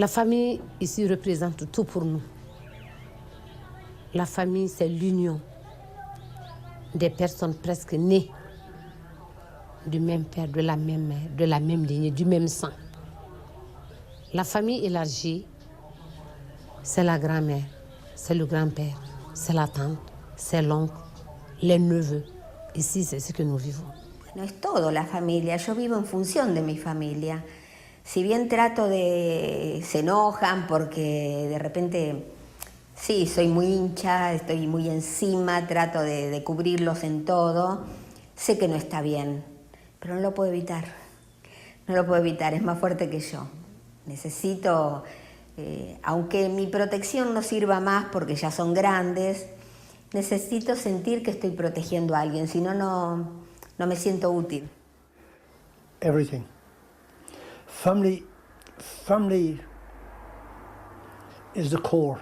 La famille ici représente tout pour nous. La famille, c'est l'union des personnes presque nées du même père, de la même mère, de la même lignée, du même sang. La famille élargie, c'est la grand-mère, c'est le grand-père, c'est la tante, c'est l'oncle, les neveux. Ici, c'est ce que nous vivons. No es todo la familia, yo vivo en función de mi familia. Si bien trato de... se enojan porque de repente, sí, soy muy hincha, estoy muy encima, trato de cubrirlos en todo, sé que no está bien, pero no lo puedo evitar. No lo puedo evitar, es más fuerte que yo. Necesito, aunque mi protección no sirva más porque ya son grandes, necesito sentir que estoy protegiendo a alguien, si no, no me siento útil. Everything. Family is the core.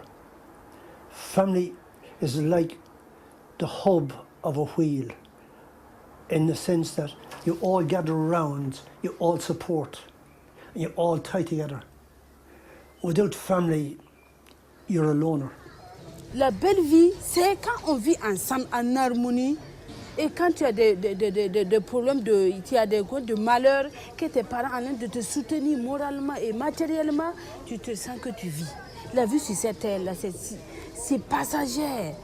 Family is like the hub of a wheel, in the sense that you all gather around, you all support, and you all tie together. Without family, you're a loner. La belle vie, c'est quand on vit ensemble en harmonie. Et quand tu as des problèmes, tu as des malheurs, que tes parents ont l'air de te soutenir moralement et matériellement, tu te sens que tu vis. La vie sur cette terre-là, c'est passager.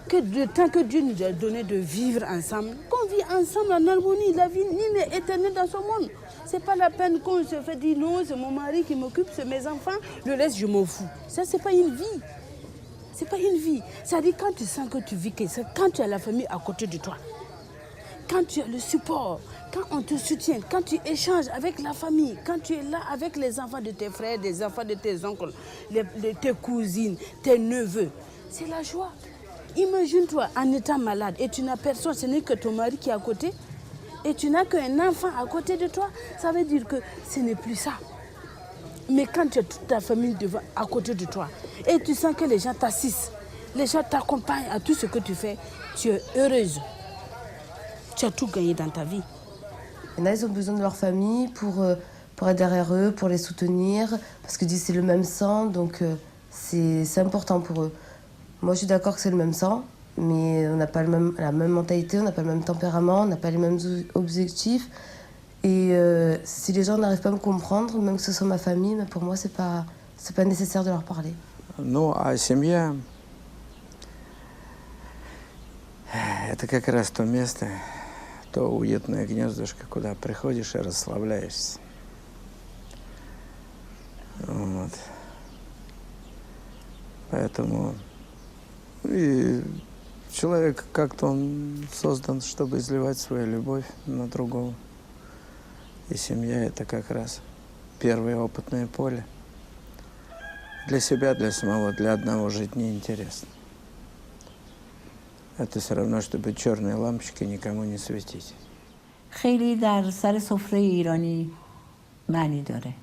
Que le temps que Dieu nous a donné de vivre ensemble, qu'on vit ensemble en harmonie, la vie n'est éternelle dans ce monde. C'est pas la peine qu'on se fait dire non, c'est mon mari qui m'occupe, c'est mes enfants, le reste je m'en fous. Ça, c'est pas une vie. C'est pas une vie. C'est-à-dire quand tu sens que tu vis, quand tu as la famille à côté de toi, quand tu as le support, quand on te soutient, quand tu échanges avec la famille, quand tu es là avec les enfants de tes frères, des enfants de tes oncles, tes cousines, tes neveux, c'est la joie. Imagine-toi en étant malade et tu n'as personne, ce n'est que ton mari qui est à côté, et tu n'as qu'un enfant à côté de toi, ça veut dire que ce n'est plus ça. Mais quand tu as toute ta famille à côté de toi et tu sens que les gens t'assistent, les gens t'accompagnent à tout ce que tu fais, tu es heureuse. Tu as tout gagné dans ta vie. Il y en a, ils ont besoin de leur famille pour être derrière eux, pour les soutenir, parce que c'est le même sang, donc c'est important pour eux. Moi, je suis d'accord que c'est le même sang, mais on n'a pas la même mentalité, on n'a pas le même tempérament, on n'a pas les mêmes objectifs. Et si les gens n'arrivent pas à me comprendre, même que ce soit ma famille, mais pour moi, c'est pas nécessaire de leur parler. Ну, а семья – это как раз то место, то уютное гнездышко, куда приходишь и расслабляешься. Вот. Поэтому и человек как-то он создан, чтобы изливать свою любовь на другого. И семья – это как раз первое опытное поле. Для себя, для самого, для одного жить неинтересно. Это все равно, чтобы черные лампочки никому не светить. خیلی در سر سفره ایرانی معنی داره.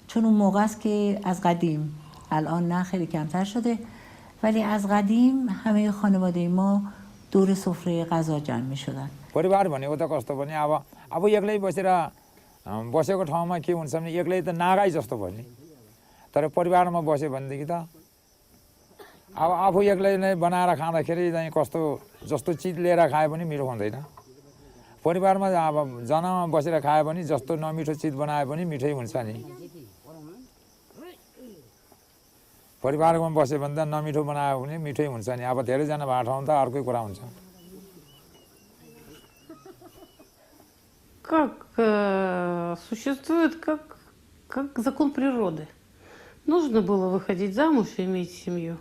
چون اون موقع است که از قدیم، الان نه خیلی کمتر شده، ولی از قدیم همه خانواده ما دور سفره غذا جمع می شدن. परिवार भनेको त कस्तो भने अब एक्लै बसेर बसेको ठाउँमा के हुन्छ भने एक्लै त नागाई जस्तो भयो नि तर परिवारमा बस्यो भनेदेखि त अब आफू एक्लै नै बनाएर खाँदाखेरि चाहिँ कस्तो जस्तो चिज लिएर खाए पनि मिठो हुँदैन परिवारमा अब जनामा बसेर खाए पनि जस्तो नमिठो चिज बनाए पनि मिठै हुन्छ नि परिवारमा बस्यो भने त नमिठो बनायो भने मिठै हुन्छ नि अब धेरै जना भएको ठाउँ त अर्कै कुरा हुन्छ Как существует как закон природы. Нужно было выходить замуж и иметь семью.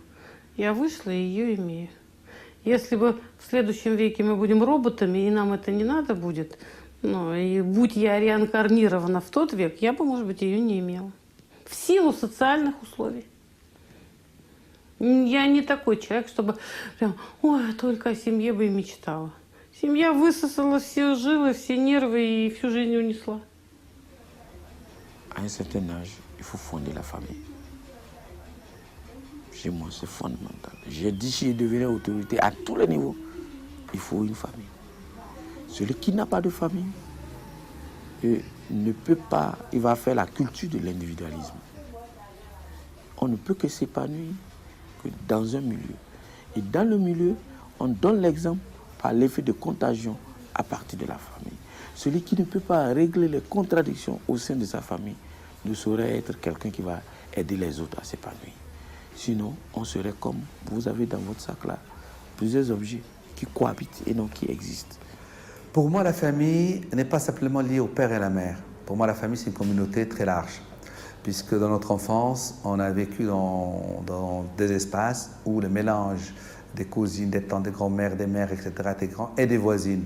Я вышла и ее имею. Если бы в следующем веке мы будем роботами, и нам это не надо будет, ну, и будь я реинкарнирована в тот век, я бы, может быть, ее не имела. В силу социальных условий. Я не такой человек, чтобы прям, ой, только о семье бы и мечтала. Семья высосала все жилы, все нервы и всю жизнь унесла. À un certain âge, il faut fonder la famille. Chez moi, c'est fondamental. J'ai dit, si je devenais autorité à tous les niveaux, il faut une famille. Celui qui n'a pas de famille ne peut pas, il va faire la culture de l'individualisme. on ne peut que s'épanouir que dans un milieu. Et dans le milieu, on donne l'exemple par l'effet de contagion à partir de la famille. Celui qui ne peut pas régler les contradictions au sein de sa famille ne saurait être quelqu'un qui va aider les autres à s'épanouir. Sinon, on serait comme vous avez dans votre sac là, plusieurs objets qui cohabitent et non qui existent. Pour moi, la famille n'est pas simplement liée au père et à la mère. Pour moi, la famille, c'est une communauté très large. Puisque dans notre enfance, on a vécu dans des espaces où le mélange des cousines, des tantes, des grands-mères, des mères, etc. était grand, et des voisines.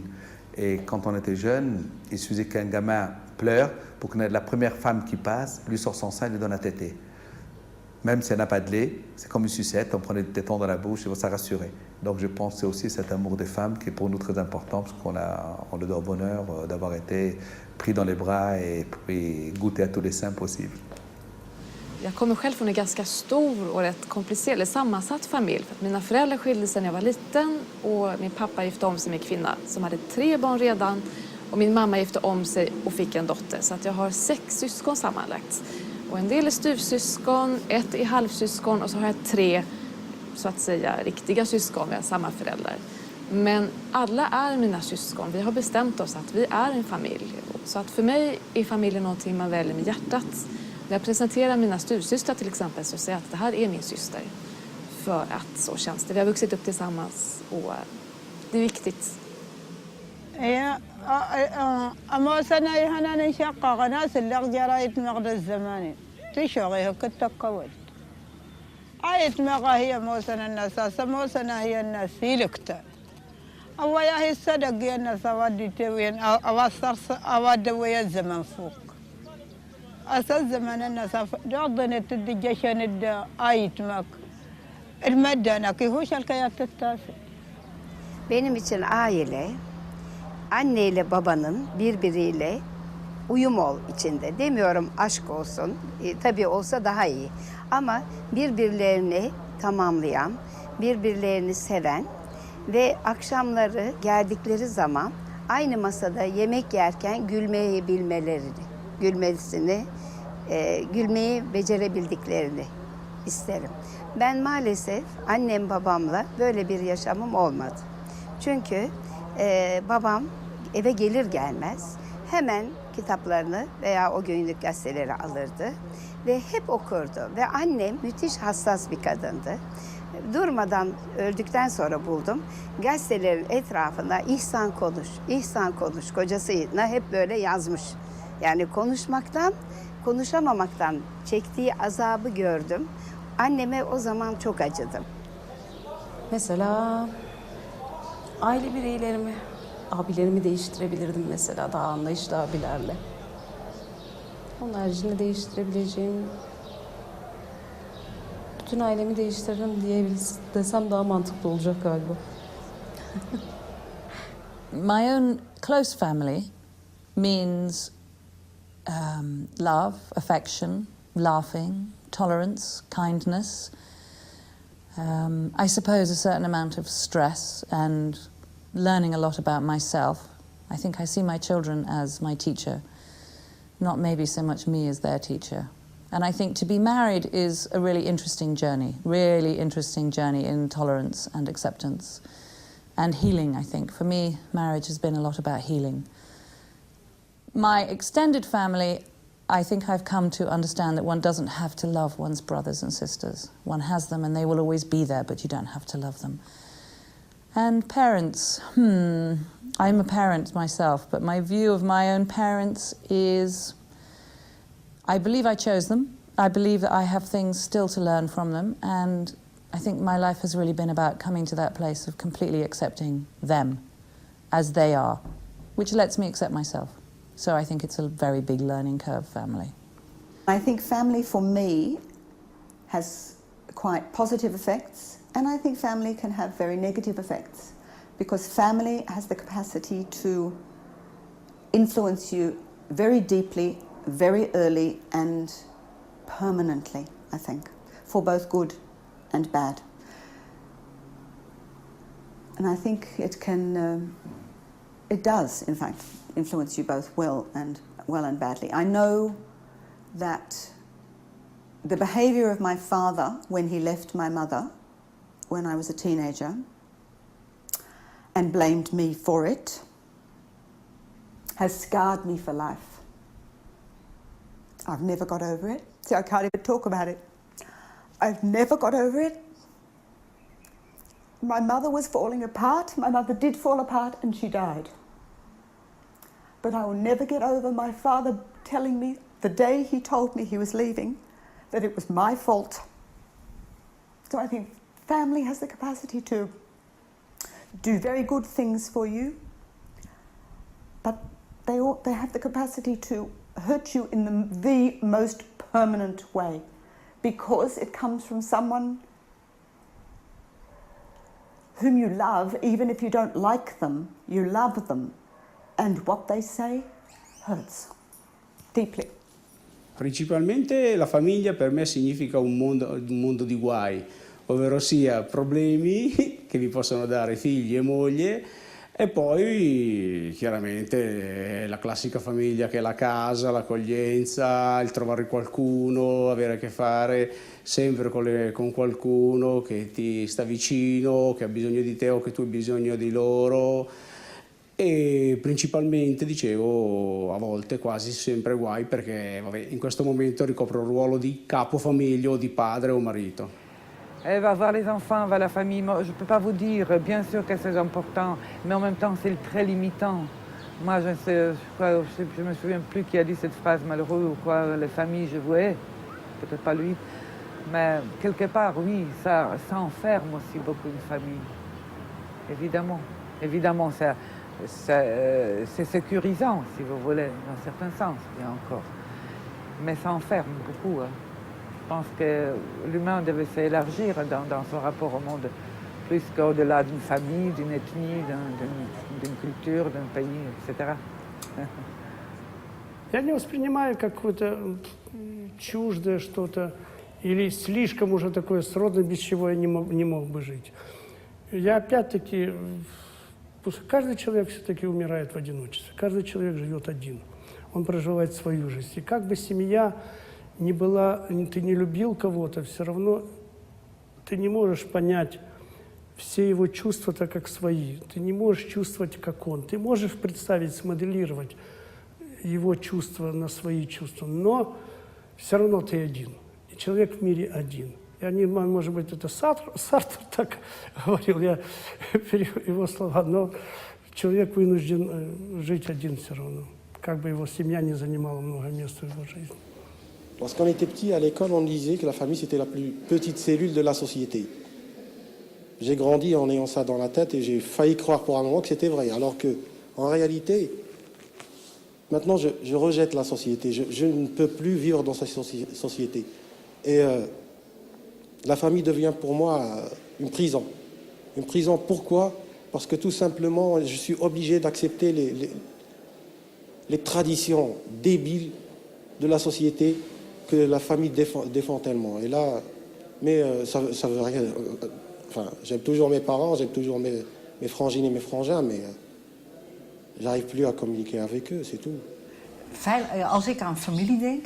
Et quand on était jeune, il suffisait qu'un gamin pleure pour que la première femme qui passe lui sort son sein et lui donne à téter. Même si elle n'a pas de lait, c'est comme une sucette, on prenait des tétons dans la bouche et ça rassurait. Donc je pense que c'est aussi cet amour des femmes qui est pour nous très important, parce qu'on le doit au bonheur d'avoir été pris dans les bras et goûter à tous les seins possibles. Jag kommer själv från en ganska stor och rätt komplicerad eller sammansatt familj. För att mina föräldrar skilde sig när jag var liten och min pappa gifte om sig med en kvinna som hade 3 barn redan. Och min mamma gifte om sig och fick en dotter. Så att jag har 6 syskon sammanlagt. Och en del är styvsyskon, 1 är halvsyskon och så har jag 3 så att säga riktiga syskon. Vi har samma föräldrar. Men alla är mina syskon. Vi har bestämt oss att vi är en familj. Så att för mig är familjen någonting man väljer med hjärtat. När jag presenterar mina styvsystrar till exempel så säger jag att det här är min syster. För att så känns det. Vi har vuxit upp tillsammans och det är viktigt. أما سنة هنا نشقق ناس اللي جريت مغد الزماني تشغيه كنت قوت عيت مغا هي موسنا الناس موسنا هي الناس يلكتا أو يا هي الصدق يا الناس أودي توين أوصر أود ويا الزمن فوق أساس زمان الناس جاضن الدجشن الد آيت مك المدة كيفوش الكيات التاسع. Benim için aile anne ile babanın birbiriyle uyum içinde. Demiyorum aşk olsun, tabii olsa daha iyi. Ama birbirlerini tamamlayan, birbirlerini seven ve akşamları geldikleri zaman aynı masada yemek yerken gülmeyi bilmelerini, gülmeyi becerebildiklerini isterim. Ben maalesef annem babamla böyle bir yaşamım olmadı. Çünkü babam eve gelir gelmez hemen kitaplarını veya o günlük gazeteleri alırdı ve hep okurdu. Ve annem müthiş hassas bir kadındı. Durmadan öldükten sonra buldum. Gazetelerin etrafına ihsan konuş kocasına hep böyle yazmış. Yani konuşamamaktan çektiği azabı gördüm. Anneme o zaman çok acıdım. Mesela aile bireylerimi, abilerimi değiştirebilirdim mesela daha anlayışlı abilerle. Onun haricinde değiştirebileceğim bütün ailemi değiştiririm desem daha mantıklı olacak galiba. My own close family means love, affection, laughing, tolerance, kindness. I suppose a certain amount of stress and learning a lot about myself. I think I see my children as my teacher, not maybe so much me as their teacher. And I think to be married is a really interesting journey in tolerance and acceptance and healing, I think. For me, marriage has been a lot about healing. My extended family, I think I've come to understand that one doesn't have to love one's brothers and sisters. One has them and they will always be there, but you don't have to love them. And parents, I'm a parent myself, but my view of my own parents is I believe I chose them. I believe that I have things still to learn from them, and I think my life has really been about coming to that place of completely accepting them as they are, which lets me accept myself. So I think it's a very big learning curve, family. I think family for me has quite positive effects, and I think family can have very negative effects, because family has the capacity to influence you very deeply, very early and permanently, I think, for both good and bad. And I think it does, in fact, influence you both well and badly. I know that the behaviour of my father when he left my mother when I was a teenager and blamed me for it has scarred me for life. I've never got over it. See, I can't even talk about it. I've never got over it. My mother was falling apart. My mother did fall apart and she died. But I will never get over my father telling me the day he told me he was leaving that it was my fault. So I think family has the capacity to do very good things for you, but they have the capacity to hurt you in the most permanent way because it comes from someone whom you love, even if you don't like them, you love them. And what they say hurts deeply. Principalmente la famiglia per me significa un mondo di guai, ovvero sia problemi che vi possono dare figli e moglie e poi chiaramente la classica famiglia che è la casa, l'accoglienza, il trovare qualcuno, avere a che fare sempre con qualcuno che ti sta vicino, che ha bisogno di te o che tu hai bisogno di loro. E principalmente, dicevo, a volte quasi sempre guai perché in questo momento ricopro il ruolo di capofamiglia o di padre o marito. Elle va voir les enfants, va la famille. Moi, je ne peux pas vous dire, bien sûr que c'est important, mais en même temps c'est très limitant. Moi, je me souviens plus qui a dit cette phrase malheureuse ou quoi, les familles, je vous hais, peut-être pas lui, mais quelque part, oui, ça enferme aussi beaucoup une famille, évidemment. Évidemment, c'est sécurisant, si vous voulez, dans un certain sens, bien encore. Mais ça enferme beaucoup. Hein. Je pense que l'humain devait s'élargir dans son rapport au monde, plus qu'au-delà d'une famille, d'une ethnie, d'une culture, d'un pays, etc. Я не воспринимаю как какое-то чуждое что-то или слишком уже такое сродное, без чего я не мог бы жить. Я опять-таки... Каждый человек все-таки умирает в одиночестве. Каждый человек живет один. Он проживает свою жизнь. И как бы семья ни была, ты не любил кого-то, все равно ты не можешь понять все его чувства так как свои. Ты не можешь чувствовать, как он. Ты можешь представить, смоделировать его чувства на свои чувства, но все равно ты один. И человек в мире один. Я не, может быть, это Сартр так говорил, я его слова, но человек вынужден жить один все равно, как бы его семья не занимала много места в его жизни. Lorsqu'on était petit, à l'école, on disait que la famille, c'était la plus petite cellule de la société. J'ai grandi en ayant ça dans la tête et j'ai failli croire pour un moment que c'était vrai, alors que, en réalité, maintenant, je rejette la société. Je ne peux plus vivre dans cette société. Et la famille devient pour moi une prison. Une prison, pourquoi? Parce que tout simplement, je suis obligé d'accepter les traditions débiles de la société que la famille défend tellement. Et là, mais ça veut rien... Enfin, j'aime toujours mes parents, j'aime toujours mes frangines et mes frangins, mais j'arrive plus à communiquer avec eux, c'est tout. Als ik aan familie denk,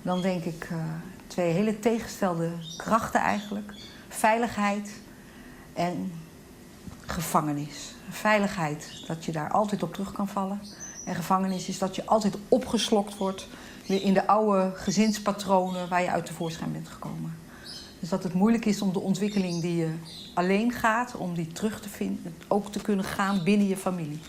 dan denk ik twee hele tegenstelde krachten eigenlijk. Veiligheid en gevangenis. Veiligheid, dat je daar altijd op terug kan vallen. En gevangenis is dat je altijd opgeslokt wordt weer in de oude gezinspatronen waar je uit tevoorschijn bent gekomen. Dus dat het moeilijk is om de ontwikkeling die je alleen gaat, om die terug te vinden, ook te kunnen gaan binnen je familie.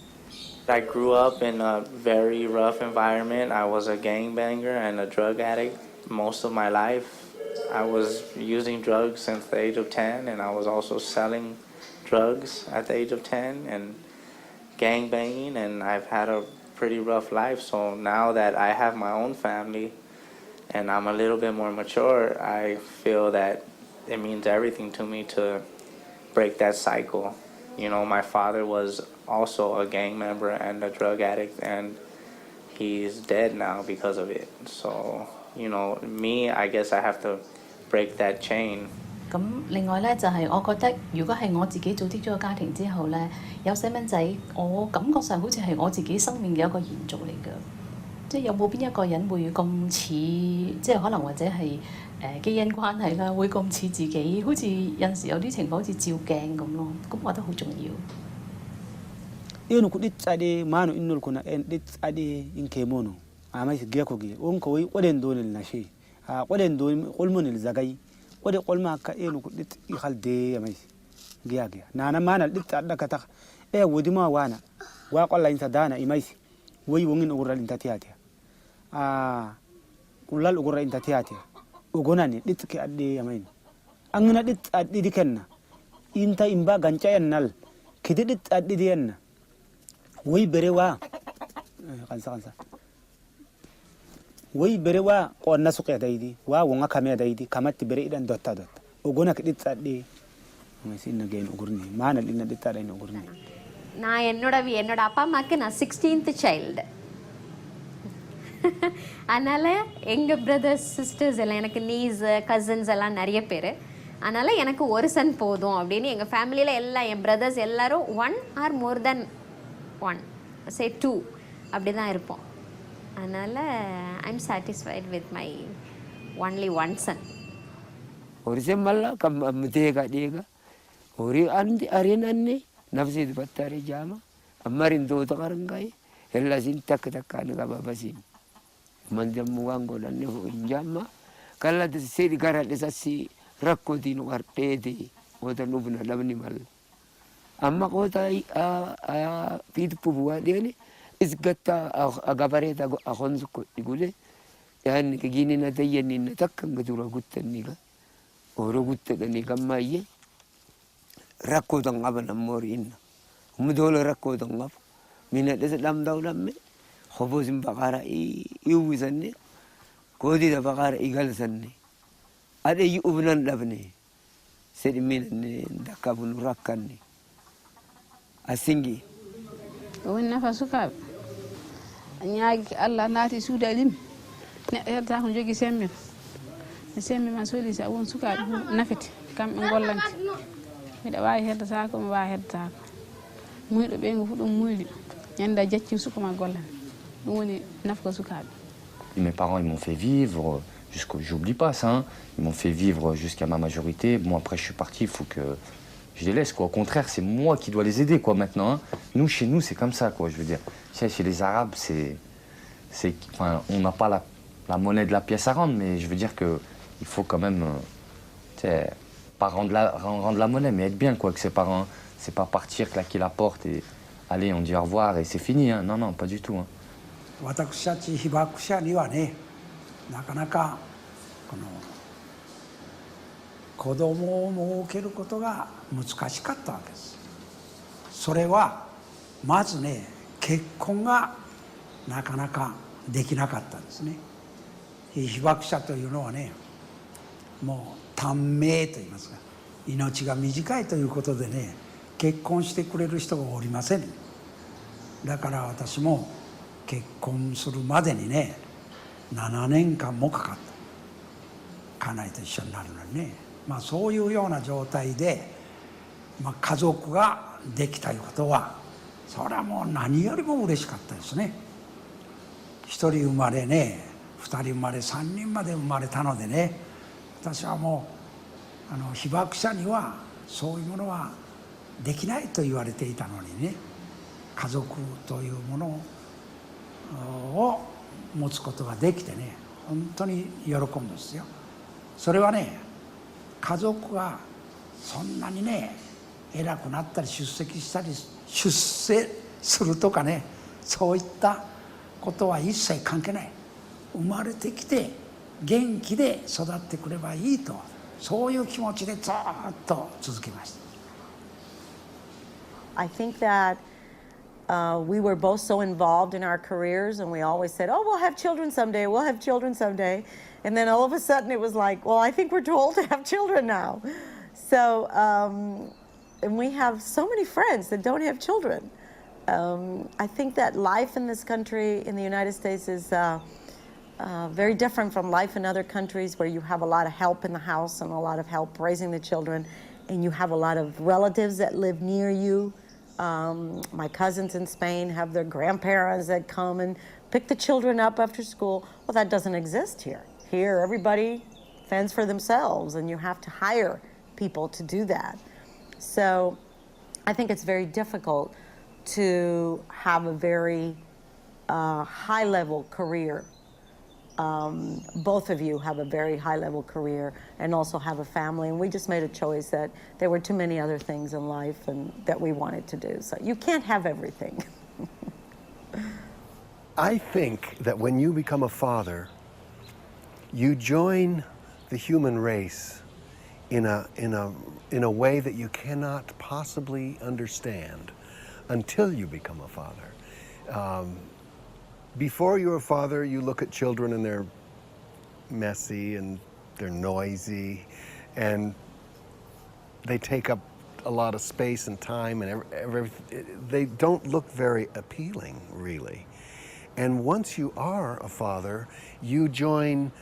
I grew up in a very rough environment. I was a gangbanger and a drug addict most of my life. I was using drugs since the age of 10, and I was also selling drugs at the age of 10 and gangbanging, and I've had a pretty rough life. So now that I have my own family and I'm a little bit more mature, I feel that it means everything to me to break that cycle. You know, my father was also a gang member and a drug addict, and he's dead now because of it. So, you know, me, I guess I have to break that chain. 咁另外咧就係我覺得，如果係我自己組織咗個家庭之後咧，有細蚊仔，我感覺上好似係我自己生命嘅一個延續嚟嘅。即係有冇邊一個人會咁似，即係可能或者係基因關係啦，會咁似自己，好似有陣時有啲情況好似照鏡咁咯，咁我覺得好重要。eno ko ɗiɗɗaɗe mano innol kono en ɗiɗɗaɗe inke mono amay so giya ko giya on ko woyi qoɗen donel nashe a qoɗen do qolmonel zagay qoɗe qolma ka eno ko ɗiɗɗi halde amay giya giya nana manal ɗiɗɗaɗɗa ka tak e wodima wana wa qolla inta dana imaysi woyi wongin ogorral inta tiyatia a kullal ogorra inta tiyatia ogonani ɗiɗɗike aɗɗe amayni angina ɗiɗɗaɗɗiɗi kenna inta imba ganca en nal kidi ɗiɗɗaɗɗiɗi enna woyi berewa kansa woyi berewa qonna suqe daydi wa wonga kame daydi kamatti bere idan dotta ogona ke ɗiɗɗaɗɗe sinna gen ogurni manal inna ɗiɗɗaɗa en ogurni நான் என்னோட அப்பா அம்மாவுக்கு நான் 16th child. அதனால் எங்கள் brothers sisters எல்லாம் எனக்கு knees cousins எல்லாம் நிறைய பேர். அதனால் எனக்கு ஒரு சன் போதும் அப்படின்னு எங்கள் ஃபேமிலியில் எல்லாம் என் பிரதர்ஸ் எல்லோரும் 1 or more than 1 say 2 அப்படி தான் இருப்போம். அதனால் I am satisfied with my only one son. ஒரு செம்மல்ல தேக தேக ஒரு அரியனன்னே nafsi di battari jama amarin do to karangai ella sin tak ga babasin manjam muango dan ne jama kala de sedi garal de sasi rakko di no arte di oda nubna labni mal amma ko ta a pid puwa de ne isgatta agabare da akhonzu ko igule yani ke gini na tayani na takkan gadura guttanni ga oro gutta ni gammaye rakko dong aban amorin mudolo rakko dong ab mina des lam daw lamme khobozim bagara iwizanne kodi da bagara igal sanne ade yu ubnan labne sedi minne dakabun rakkanni asingi wonna fasuka nyaagi Allah naati suudalim ne yata ko jogi sembe man soli sa won suka nafete kam be gollanti miɗa wawi heddata ko mi wawi heddata ko muyɗo ɓe ngo fu ɗum muyɗi ñanda jacci sukama gollan ɗum woni nafka sukaɓe. Mes parents ils m'ont fait vivre j'oublie pas ça hein. Ils m'ont fait vivre jusqu'à ma majorité. Bon après je suis parti, il faut que je les laisse quoi. Au contraire, c'est moi qui dois les aider quoi maintenant hein. Nous chez nous c'est comme ça quoi, je veux dire. Chez les Arabes c'est enfin on n'a pas la monnaie de la pièce à rendre, mais je veux dire que il faut quand même pas rendre la monnaie, mais être bien quoi, que ses parents, c'est pas partir, claquer la porte et allez, on dit au revoir et c'est fini, hein. Non, pas du tout. Hein. 私たち被爆者にはね、なかなかこの子供を設けることが難しかったわけです。それはまずね、結婚がなかなかできなかったんですね。被爆者というのはね、もう短命と言いますか、命が短いということでね、結婚してくれる人がおりません。だから私も結婚するまでにね、7年間もかかった。家内と一緒になるのにね、そういうような状態で、家族ができたということは、それはもう何よりも嬉しかったですね。1人生まれね、2人生まれ、3人まで生まれたのでね、私はもう被爆者にはそういうものはできないと言われていたのにね、家族というものを持つことができてね、本当に喜ぶんですよ。それはね、家族がそんなにね偉くなったり出世するとかね、そういったことは一切関係ない。生まれてきて元気で育ってくればいいと、そういう気持ちでずっと続けました。I think that we were both so involved in our careers, and we always said, "Oh, we'll have children someday. We'll have children someday." And then all of a sudden, it was like, "Well, I think we're too old to have children now." So, and we have so many friends that don't have children. I think that life in this country, in the United States, is very different from life in other countries where you have a lot of help in the house and a lot of help raising the children, and you have a lot of relatives that live near you. My cousins in Spain have their grandparents that come and pick the children up after school. Well, that doesn't exist here. Here, everybody fends for themselves, and you have to hire people to do that. So I think it's very difficult to have a very high-level career. Both of you have a very high-level career and also have a family, and we just made a choice that there were too many other things in life and that we wanted to do. So you can't have everything. I think that when you become a father, you join the human race in a way that you cannot possibly understand until you become a father. Before you're a father, you look at children and they're messy and they're noisy and they take up a lot of space and time, and they don't look very appealing, really. And once you are a father, you join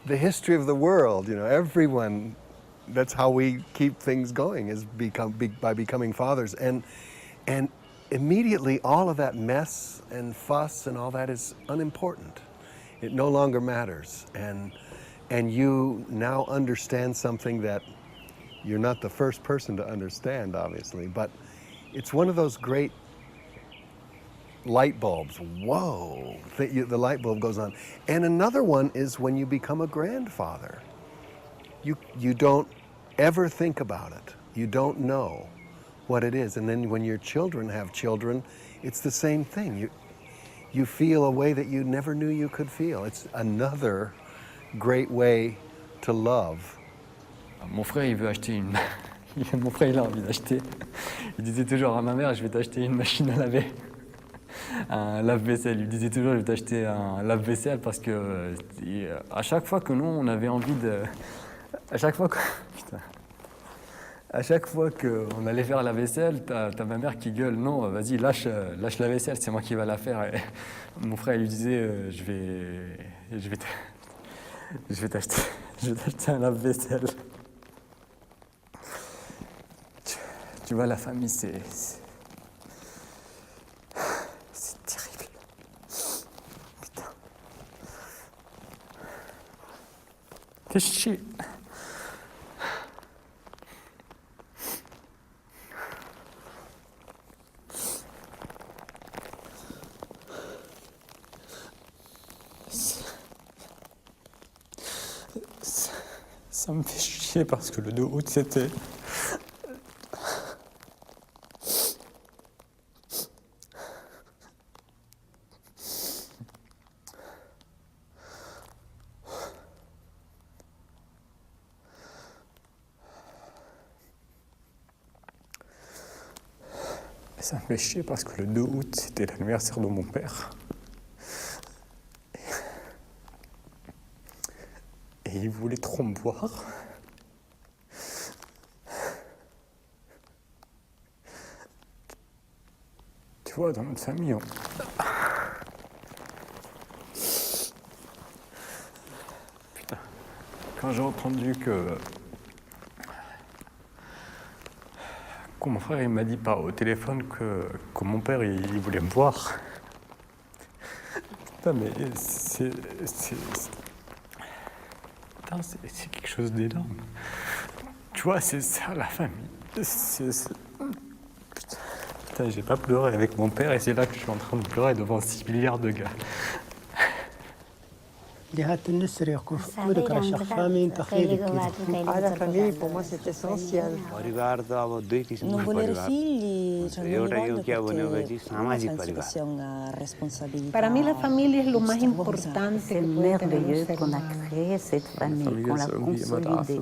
the history of the world. You know, everyone, that's how we keep things going, is by becoming fathers. And immediately all of that mess and fuss and all that is unimportant. It no longer matters. And you now understand something that you're not the first person to understand, obviously, but it's one of those great light bulbs. Whoa, the light bulb goes on. And another one is when you become a grandfather. You don't ever think about it. You don't know what it is. And then when your children have children, it's the same thing. You feel a way that you never knew you could feel. It's another great way to love. Mon frère, il veut acheter une... Mon frère, il a envie d'acheter. Il disait toujours à ma mère, je vais t'acheter une machine à laver. Un lave-vaisselle. Il disait toujours, je vais t'acheter un lave-vaisselle parce que à chaque fois que nous, on avait envie de... À chaque fois qu'on allait faire la vaisselle, t'as ma mère qui gueule, non, vas-y, lâche la vaisselle, c'est moi qui va la faire. Et mon frère, il lui disait, je vais t'acheter un lave-vaisselle. Tu vois, la famille, c'est terrible. Putain. Fais chier. Ça me fait chier parce que le 2 août, c'était... Ça me fait chier parce que le 2 août, c'était l'anniversaire de mon père. Et il voulait trop me voir. Tu vois, dans notre famille, Putain. Quand j'ai entendu que mon frère il m'a dit au téléphone que mon père il voulait me voir. Putain, mais c'est quelque chose d'énorme. Tu vois, c'est ça la famille. Putain, j'ai pas pleuré avec mon père et c'est là que je suis en train de pleurer devant 6 milliards de gars. La famille, pour moi, c'est essentiel. Non voler figli non voglio perché è una responsabilità. Para mí la familia es lo más importante. C'est merveilleux qu'on a créé cette famille, qu'on l'a consolidée.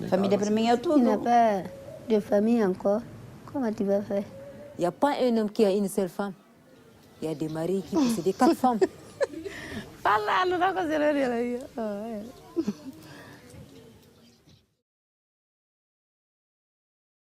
Famille per me autour. Tu n'as pas de famille encore. Comment tu vas faire? Il n'y a pas un homme qui a une seule femme. Il y a des maris qui possédent 4 femmes. Fala, non è così.